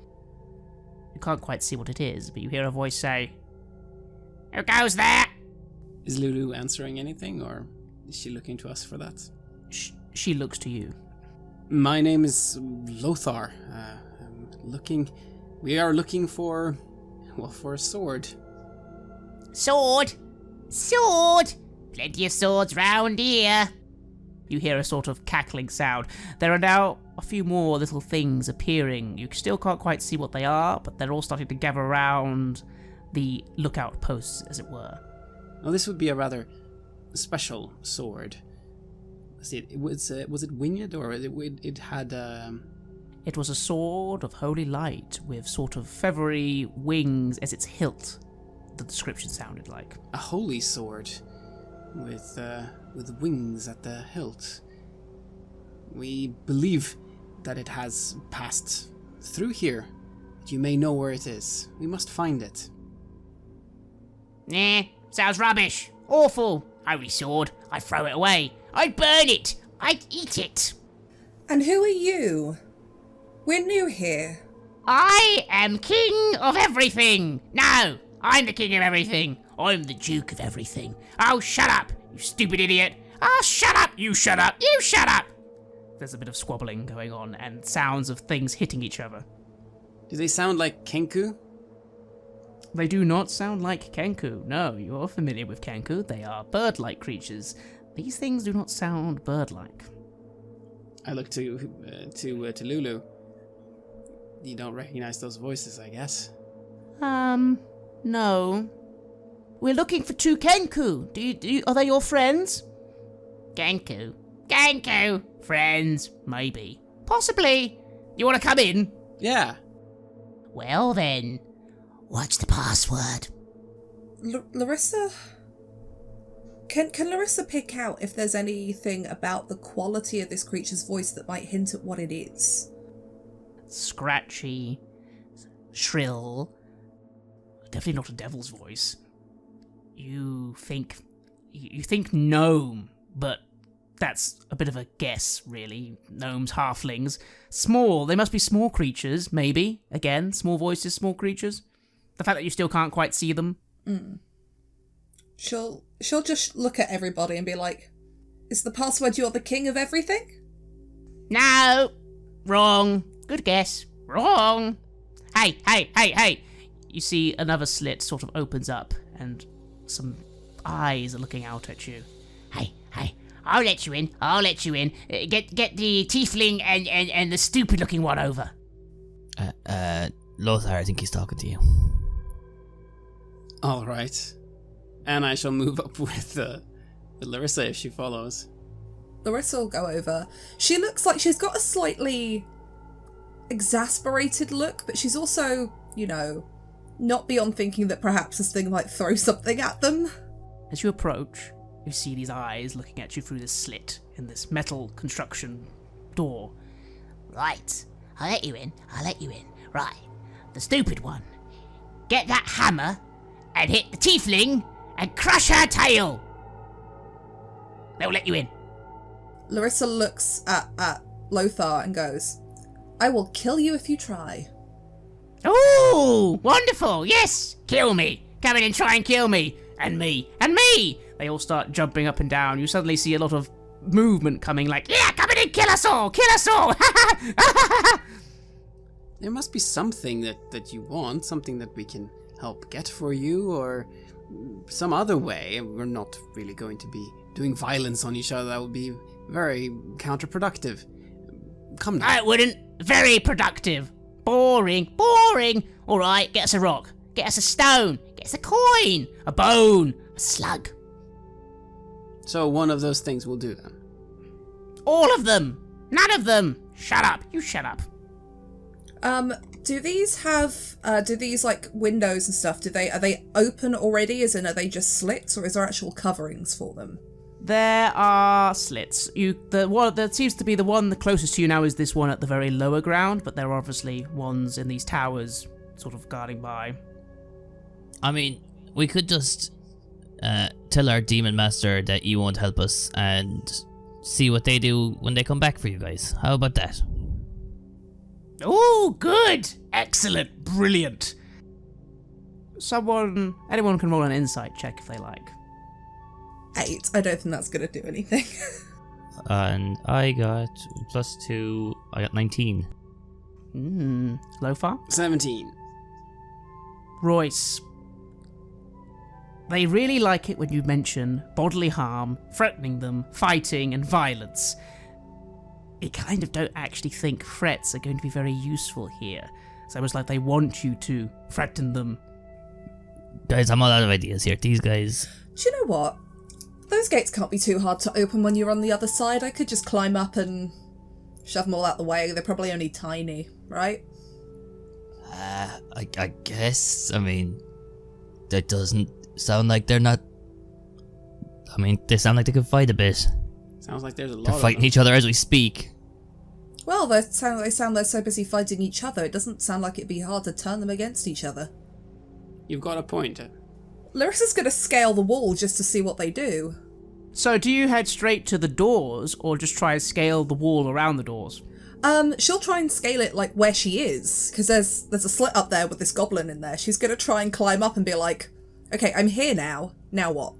You can't quite see what it is, but you hear a voice say, "Who goes there?" Is Lulu answering anything, or is she looking to us for that? She looks to you. My name is Lothar. We are looking for a sword. Sword! Sword! Plenty of swords round here. You hear a sort of cackling sound. There are now a few more little things appearing. You still can't quite see what they are, but they're all starting to gather around the lookout posts, as it were. Well, this would be a rather special sword. Was it winged, or it had? It was a sword of holy light with sort of feathery wings as its hilt. The description sounded like a holy sword with wings at the hilt. We believe that it has passed through here. You may know where it is. We must find it. Nah, sounds rubbish. Awful. Holy sword. I'd throw it away. I'd burn it. I'd eat it. And who are you? We're new here. I am king of everything. No, I'm the king of everything. I'm the duke of everything. Oh, shut up, you stupid idiot. Oh, shut up, you shut up, you shut up. There's a bit of squabbling going on and sounds of things hitting each other. Do they sound like Kenku? They do not sound like Kenku. No, you're familiar with Kenku. They are bird-like creatures. These things do not sound bird-like. I look to Lulu. You don't recognize those voices, I guess. No. We're looking for two Kenku. Are they your friends? Kenku? Friends? Maybe. Possibly. You want to come in? Yeah. Well then, what's the password? Larissa? Can Larissa pick out if there's anything about the quality of this creature's voice that might hint at what it is? Scratchy, shrill, definitely not a devil's voice. You think gnome, but that's a bit of a guess, really. Gnomes, halflings. Small, they must be small creatures, maybe. Again, small voices, small creatures. The fact that you still can't quite see them. She'll just look at everybody and be like, is the password you're the king of everything? No. Wrong. Good guess. Wrong. Hey. You see another slit sort of opens up and some eyes are looking out at you. Hey. I'll let you in. Get the tiefling and the stupid looking one over. Lothar, I think he's talking to you. All right. And I shall move up with Larissa if she follows. Larissa will go over. She looks like she's got a slightly exasperated look, but she's also, not beyond thinking that perhaps this thing might throw something at them. As you approach, you see these eyes looking at you through this slit in this metal construction door. Right, I'll let you in. Right, the stupid one. Get that hammer and hit the tiefling and crush her tail. They'll let you in. Larissa looks at Lothar and goes, I will kill you if you try. Oh, wonderful. Yes, kill me. Come in and try and kill me. And me. They all start jumping up and down. You suddenly see a lot of movement coming like, yeah, come in and kill us all. There must be something that you want, something that we can help get for you, or some other way. We're not really going to be doing violence on each other. That would be very counterproductive. Come now. I wouldn't. Very productive. Boring. All right, get us a rock. Get us a stone. Get us a coin. A bone. A slug. So one of those things will do then. All of them. None of them. Shut up. You shut up. Do these have, like windows and stuff, are they open already, as in are they just slits, or is there actual coverings for them? There are slits. The one that seems to be the one the closest to you now is this one at the very lower ground, but there are obviously ones in these towers sort of guarding by. I mean, we could just tell our demon master that you won't help us and see what they do when they come back for you guys. How about that? Oh, good! Excellent! Brilliant! Anyone can roll an insight check if they like. 8. I don't think that's going to do anything. And I got +2. I got 19. Lothar? 17. Royce. They really like it when you mention bodily harm, threatening them, fighting, and violence. They kind of don't actually think threats are going to be very useful here. It's almost like they want you to threaten them. Guys, I'm all out of ideas here. These guys... Do you know what? Those gates can't be too hard to open when you're on the other side. I could just climb up and shove them all out the way. They're probably only tiny, right? I guess. I mean, that doesn't sound like they're not... I mean, they sound like they could fight a bit. Sounds like there's a lot They're of fighting them. each other as we speak. Well, they sound they're so busy fighting each other. It doesn't sound like it'd be hard to turn them against each other. You've got a point. Larissa's going to scale the wall just to see what they do. So do you head straight to the doors, or just try and scale the wall around the doors? She'll try and scale it like where she is, because there's a slit up there with this goblin in there. She's going to try and climb up and be like, okay, I'm here now. Now what?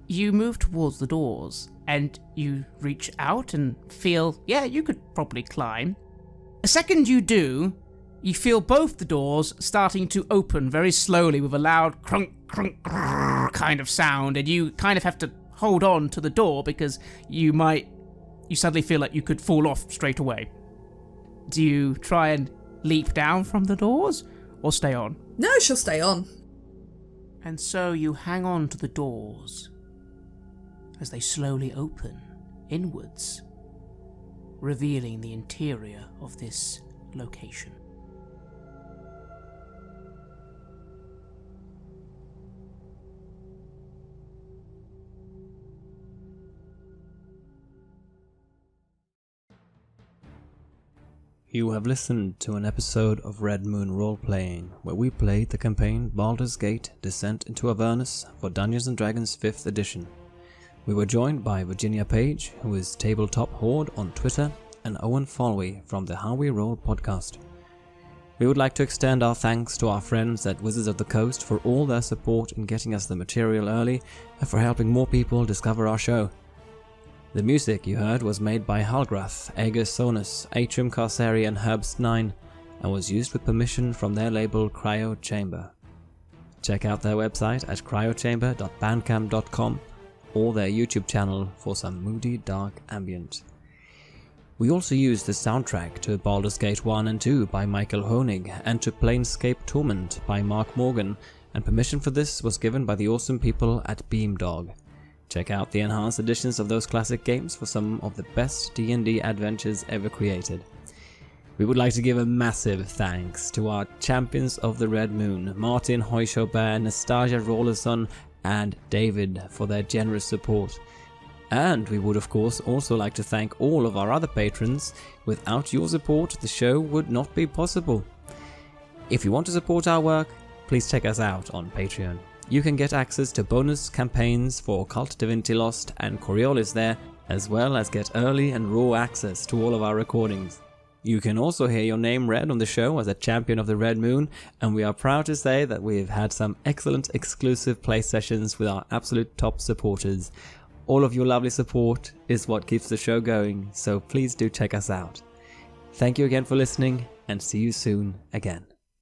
You move towards the doors, and you reach out and feel, yeah, you could probably climb. The second you do, you feel both the doors starting to open very slowly with a loud crunk, crunk, grrr kind of sound, and you kind of have to hold on to the door because you suddenly feel like you could fall off straight away. Do you try and leap down from the doors, or stay on? No, she'll stay on. And so you hang on to the doors as they slowly open inwards, revealing the interior of this location. You have listened to an episode of Red Moon Role-Playing, where we played the campaign Baldur's Gate Descent into Avernus for Dungeons & Dragons 5th edition. We were joined by Virginia Page, who is Tabletop Horde on Twitter, and Owen Fáilbhe from the How We Roll podcast. We would like to extend our thanks to our friends at Wizards of the Coast for all their support in getting us the material early and for helping more people discover our show. The music you heard was made by Halgrath, Aegis Sonus, Atrium Carceri and Herbst9 and was used with permission from their label Cryo Chamber. Check out their website at cryochamber.bandcamp.com or their YouTube channel for some moody dark ambient. We also used the soundtrack to Baldur's Gate 1 and 2 by Michael Honig and to Planescape Torment by Mark Morgan, and permission for this was given by the awesome people at Beamdog. Check out the enhanced editions of those classic games for some of the best D&D adventures ever created. We would like to give a massive thanks to our champions of the Red Moon, Martin Heuschober, Nastasia, Raulerson, and David for their generous support. And we would of course also like to thank all of our other patrons. Without your support, the show would not be possible. If you want to support our work, please check us out on Patreon. You can get access to bonus campaigns for Cult Divinity Lost and Coriolis there, as well as get early and raw access to all of our recordings. You can also hear your name read on the show as a champion of the Red Moon, and we are proud to say that we have had some excellent exclusive play sessions with our absolute top supporters. All of your lovely support is what keeps the show going, so please do check us out. Thank you again for listening, and see you soon again.